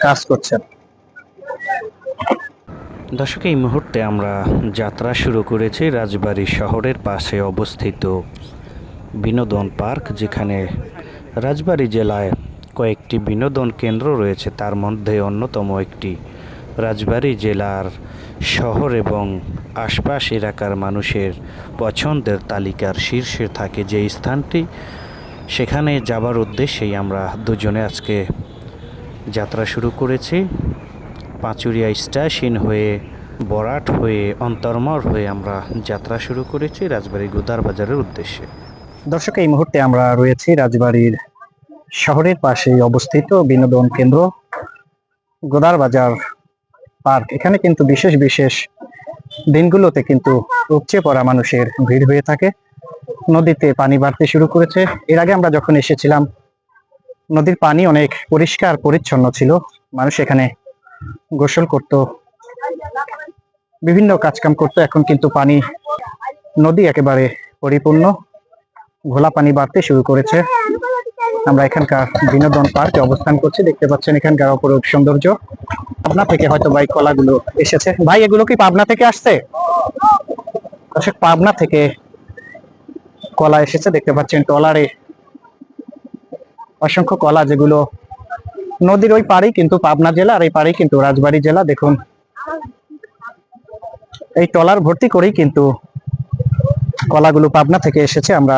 কাজ করছেন। দর্শক, এই মুহূর্তে আমরা যাত্রা শুরু করেছি রাজবাড়ী শহরের পাশে অবস্থিত বিনোদন পার্ক, যেখানে রাজবাড়ী জেলায় কয়েকটি বিনোদন কেন্দ্র রয়েছে। তার মধ্যে অন্যতম একটি রাজবাড়ী জেলার শহর এবং আশপাশ এলাকার মানুষের পছন্দের তালিকার শীর্ষে থাকে যে স্থানটি, সেখানে যাবার উদ্দেশ্যেই আমরা দুজনে আজকে যাত্রা শুরু করেছি। পাঁচুরিয়া স্টেশন হয়ে, বরাট হয়ে, অন্তরমর হয়ে আমরা যাত্রা শুরু করেছি রাজবাড়ী গোদার বাজারের উদ্দেশ্যে। দর্শক, এই মুহূর্তে আমরা রয়েছি রাজবাড়ীর শহরের পাশেই অবস্থিত বিনোদন কেন্দ্র গোদার বাজার পার্ক। এখানে কিন্তু বিশেষ বিশেষ দিনগুলোতে কিন্তু উপচে পড়া মানুষের ভিড় হয়ে থাকে। নদীতে পানি বাড়তে শুরু করেছে। এর আগে আমরা যখন এসেছিলাম, নদীর পানি অনেক পরিষ্কার পরিচ্ছন্ন ছিল। মানুষ এখানে গোসল করত, বিভিন্ন কাজকাম করতো। এখন কিন্তু পানি, নদী একেবারে পরিপূর্ণ, ঘোলা পানি বাড়তে শুরু করেছে। আমরা এখানকার বিনোদন পার্কে অবস্থান করছি। দেখতে পাচ্ছেন এখানকার অপরূপ সৌন্দর্য। পাবনা থেকে হয়তো ভাই কলাগুলো এসেছে। ভাই, এগুলো কি পাবনা থেকে আসছে? পাবনা থেকে কলা এসেছে। দেখতে পাচ্ছেন ট্রলারে অসংখ্য কলা, যেগুলো নদীর ওই পাড়েই কিন্তু পাবনা জেলা, আর এই পাড়েই কিন্তু রাজবাড়ী জেলা। দেখুন, এই ট্রলার ভর্তি করেই কিন্তু কলাগুলো পাবনা থেকে এসেছে। আমরা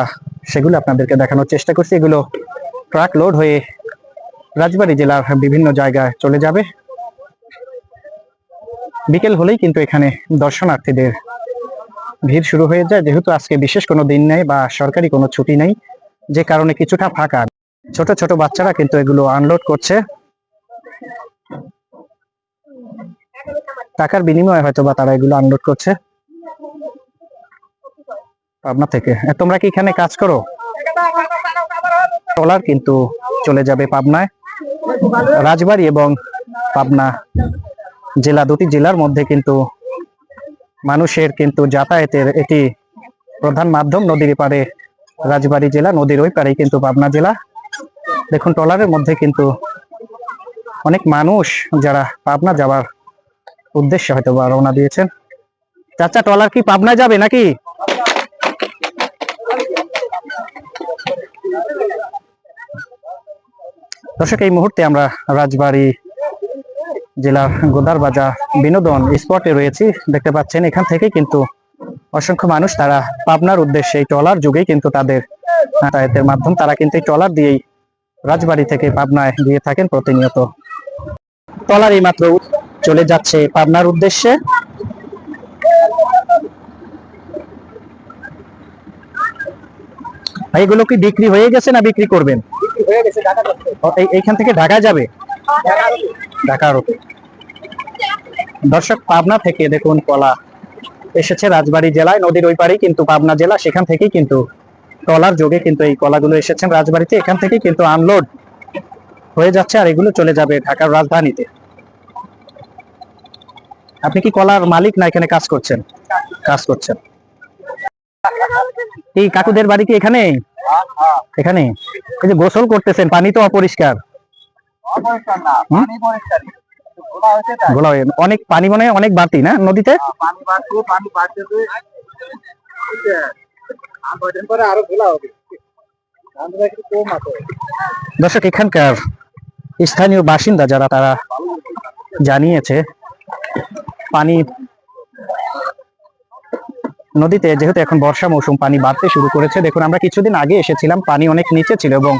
সেগুলো আপনাদেরকে দেখানোর চেষ্টা করছি। এগুলো ট্রাক লোড হয়ে রাজবাড়ী জেলার বিভিন্ন জায়গায় চলে যাবে। বিকেল হলেই কিন্তু এখানে দর্শনার্থীদের ভিড় শুরু হয়ে যায়, যেহেতু আজকে বিশেষ কোনো দিন নেই বা সরকারি কোনো ছুটি নেই, যে কারণে কিছুটা ফাঁকা। ছোট ছোট বাচ্চারা কিন্তু এগুলো আনলোড করছে। টাকার বিনিময়ে হয়তো বা তারা এগুলো আনলোড করছে পাবনা থেকে। তোমরা কি এখানে কাজ করো? ট্রলার কিন্তু চলে যাবে পাবনায়। রাজবাড়ী এবং পাবনা জেলা, দুটি জেলার মধ্যে কিন্তু মানুষের কিন্তু যাতায়াতের এটি প্রধান মাধ্যম। নদীর পাড়ে রাজবাড়ী জেলা, নদীর ওই পাড়ে কিন্তু পাবনা জেলা। দেখুন, ট্রলারের মধ্যে কিন্তু অনেক মানুষ যারা পাবনা যাওয়ার উদ্দেশ্যে হয়তো বা রওনা দিয়েছেন। চাচা, ট্রলার কি পাবনা যাবে নাকি? দর্শক, এই মুহূর্তে আমরা রাজবাড়ী জেলার গোদার বাজার বিনোদন স্পটে রয়েছি। দেখতে পাচ্ছেন এখান থেকে কিন্তু অসংখ্য মানুষ, তারা পাবনার উদ্দেশ্যে এই ট্রলার যুগেই কিন্তু তাদের যাতায়াতের মাধ্যম। তারা কিন্তু এই ট্রলার দিয়েই রাজবাড়ী থেকে পাবনায় দিয়ে থাকেন প্রতিনিয়ত। ট্রলার এই মাত্র চলে যাচ্ছে পাবনার উদ্দেশ্যে। এগুলো কি বিক্রি হয়ে গেছে না বিক্রি করবেন? এইখান থেকে ঢাকা যাবে, ঢাকার। দর্শক, পাবনা থেকে দেখুন কলা এসেছে রাজবাড়ী জেলায়। নদীর ওই পারেই কিন্তু পাবনা জেলা, সেখান থেকেই কিন্তু ট্রলার যোগে কিন্তু এই কলাগুলো এসেছেন রাজবাড়ীতে। এখান থেকে কিন্তু আনলোড হয়ে যাচ্ছে, আর এগুলো চলে যাবে ঢাকার রাজধানীতে। আপনি কি কলার মালিক না এখানে কাজ করছেন? কাজ করছেন। এই কাকুদের বাড়ি কি এখানে? এখানে এই যে গোসল করতেছেন, পানি তো অপরিষ্কার। অনেক পানি, মনে হয় অনেক বাড়তি না নদীতে? দর্শক, এখানকার স্থানীয় বাসিন্দা যারা, তারা জানিয়েছে পানি নদীতে, যেহেতু এখন বর্ষা মৌসুম, পানি বাড়তে শুরু করেছে। দেখুন, আমরা কিছুদিন আগে এসেছিলাম, পানি অনেক নিচে ছিল এবং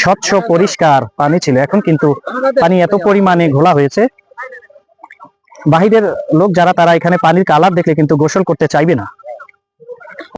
স্বচ্ছ পরিষ্কার পানি ছিল। এখন কিন্তু পানি এত পরিমাণে ঘোলা হয়েছে, বাহিরের লোক যারা, তারা এখানে পানির কালার দেখলে কিন্তু গোসল করতে চাইবে না।